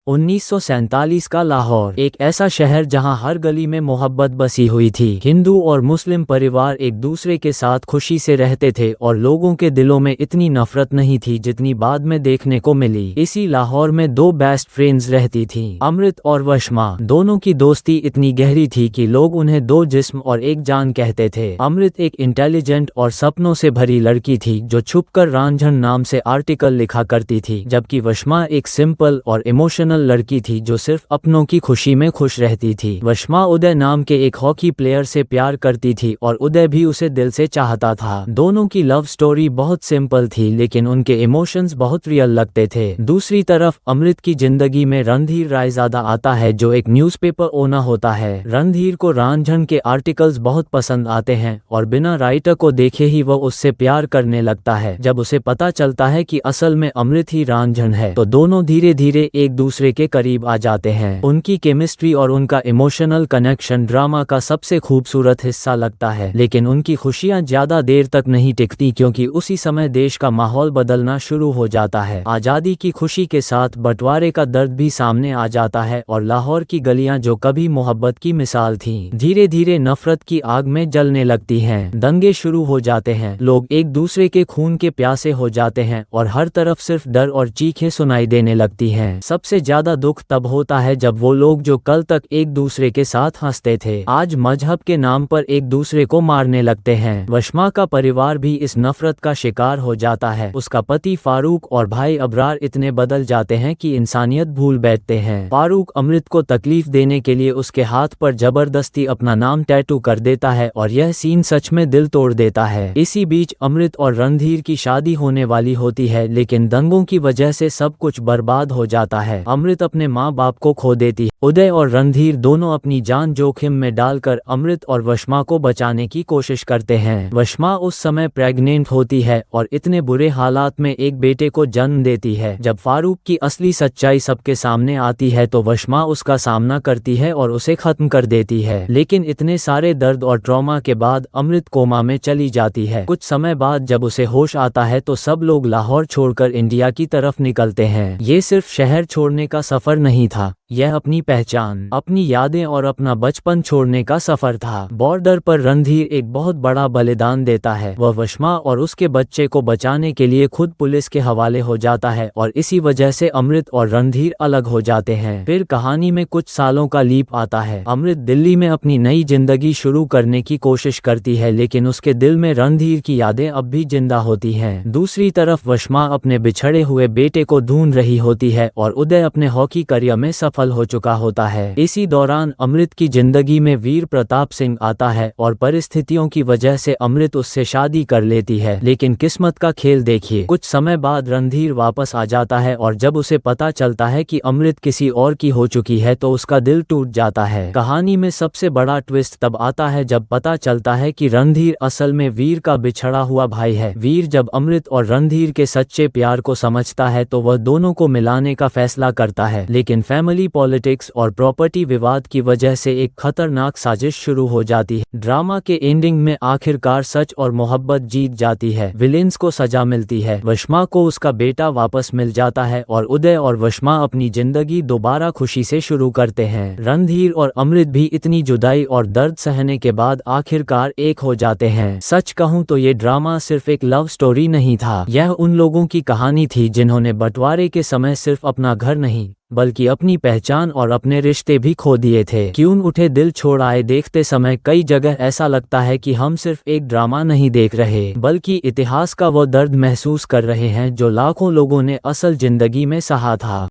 1947 का लाहौर एक ऐसा शहर जहां हर गली में मोहब्बत बसी हुई थी। हिंदू और मुस्लिम परिवार एक दूसरे के साथ खुशी से रहते थे और लोगों के दिलों में इतनी नफरत नहीं थी जितनी बाद में देखने को मिली। इसी लाहौर में दो बेस्ट फ्रेंड्स रहती थीं, अमृत और वशमा। दोनों की दोस्ती इतनी गहरी थी कि लोग उन्हें दो जिस्म और एक जान कहते थे। अमृत एक इंटेलिजेंट और सपनों से भरी लड़की थी जो छुपकर रांझन नाम से आर्टिकल लिखा करती थी, जबकि वशमा एक सिंपल और इमोशनल लड़की थी जो सिर्फ अपनों की खुशी में खुश रहती थी। वशमा उदय नाम के एक हॉकी प्लेयर से प्यार करती थी और उदय भी उसे दिल से चाहता था। दोनों की लव स्टोरी बहुत सिंपल थी लेकिन उनके इमोशंस बहुत रियल लगते थे। दूसरी तरफ अमृत की जिंदगी में रणधीर रायजादा आता है जो एक न्यूज़पेपर ओनर होता है। रणधीर को रांझन के आर्टिकल्स बहुत पसंद आते हैं और बिना राइटर को देखे ही वह उससे प्यार करने लगता है। जब उसे पता चलता है कि असल में अमृत ही रांझन है तो दोनों धीरे धीरे एक दूसरे के करीब आ जाते हैं। उनकी केमिस्ट्री और उनका इमोशनल कनेक्शन ड्रामा का सबसे खूबसूरत हिस्सा लगता है, लेकिन उनकी खुशियां ज्यादा देर तक नहीं टिकती क्योंकि उसी समय देश का माहौल बदलना शुरू हो जाता है। आजादी की खुशी के साथ बंटवारे का दर्द भी सामने आ जाता है और लाहौर की गलियां जो कभी मोहब्बत की मिसाल थीं, धीरे धीरे नफरत की आग में जलने लगती हैं। दंगे शुरू हो जाते हैं, लोग एक दूसरे के खून के प्यासे हो जाते हैं और हर तरफ सिर्फ डर और चीखें सुनाई देने लगती हैं। सबसे ज्यादा दुख तब होता है जब वो लोग जो कल तक एक दूसरे के साथ हंसते थे आज मजहब के नाम पर एक दूसरे को मारने लगते हैं। वशमा का परिवार भी इस नफरत का शिकार हो जाता है। उसका पति फारूक और भाई अबरार इतने बदल जाते हैं कि इंसानियत भूल बैठते हैं। फारूक अमृत को तकलीफ देने के लिए उसके हाथ पर जबरदस्ती अपना नाम टैटू कर देता है और यह सीन सच में दिल तोड़ देता है। इसी बीच अमृत और रणधीर की शादी होने वाली होती है लेकिन दंगों की वजह से सब कुछ बर्बाद हो जाता है। अमृत अपने माँ बाप को खो देती है। उदय और रणधीर दोनों अपनी जान जोखिम में डालकर अमृत और वशमा को बचाने की कोशिश करते हैं। वशमा उस समय प्रेग्नेंट होती है और इतने बुरे हालात में एक बेटे को जन्म देती है। जब फारूक की असली सच्चाई सबके सामने आती है तो वशमा उसका सामना करती है और उसे खत्म कर देती है। लेकिन इतने सारे दर्द और ट्रॉमा के बाद अमृत कोमा में चली जाती है। कुछ समय बाद जब उसे होश आता है तो सब लोग लाहौर छोड़कर इंडिया की तरफ निकलते हैं। ये सिर्फ शहर छोड़ने का सफर नहीं था, यह अपनी पहचान, अपनी यादें और अपना बचपन छोड़ने का सफर था। बॉर्डर पर रणधीर एक बहुत बड़ा बलिदान देता है। वह वशमा और उसके बच्चे को बचाने के लिए खुद पुलिस के हवाले हो जाता है और इसी वजह से अमृत और रणधीर अलग हो जाते हैं। फिर कहानी में कुछ सालों का लीप आता है। अमृत दिल्ली में अपनी नई जिंदगी शुरू करने की कोशिश करती है लेकिन उसके दिल में रणधीर की यादें अब भी जिंदा होती हैं। दूसरी तरफ वशमा अपने बिछड़े हुए बेटे को ढूंढ रही होती है और उदय अपने हॉकी करियर में सफल हो चुका होता है। इसी दौरान अमृत की जिंदगी में वीर प्रताप सिंह आता है और परिस्थितियों की वजह से अमृत उससे शादी कर लेती है। लेकिन किस्मत का खेल देखिए, कुछ समय बाद रणधीर वापस आ जाता है और जब उसे पता चलता है कि अमृत किसी और की हो चुकी है तो उसका दिल टूट जाता है। कहानी में सबसे बड़ा ट्विस्ट तब आता है जब पता चलता है कि रणधीर असल में वीर का बिछड़ा हुआ भाई है। वीर जब अमृत और रणधीर के सच्चे प्यार को समझता है तो वह दोनों को मिलाने का फैसला करता है, लेकिन फैमिली पॉलिटिक्स और प्रॉपर्टी विवाद की वजह से एक खतरनाक साजिश शुरू हो जाती है। ड्रामा के एंडिंग में आखिरकार सच और मोहब्बत जीत जाती है। विलेन्स को सजा मिलती है, वशमा को उसका बेटा वापस मिल जाता है और उदय और वशमा अपनी जिंदगी दोबारा खुशी से शुरू करते हैं। रणधीर और अमृत भी इतनी जुदाई और दर्द सहने के बाद आखिरकार एक हो जाते हैं। सच कहूँ तो ये ड्रामा सिर्फ एक लव स्टोरी नहीं था, यह उन लोगों की कहानी थी जिन्होंने बंटवारे के समय सिर्फ अपना घर नहीं बल्कि अपनी पहचान और अपने रिश्ते भी खो दिए थे। क्यों उठे दिल छोड़ आए देखते समय कई जगह ऐसा लगता है कि हम सिर्फ एक ड्रामा नहीं देख रहे बल्कि इतिहास का वो दर्द महसूस कर रहे हैं जो लाखों लोगों ने असल जिंदगी में सहा था।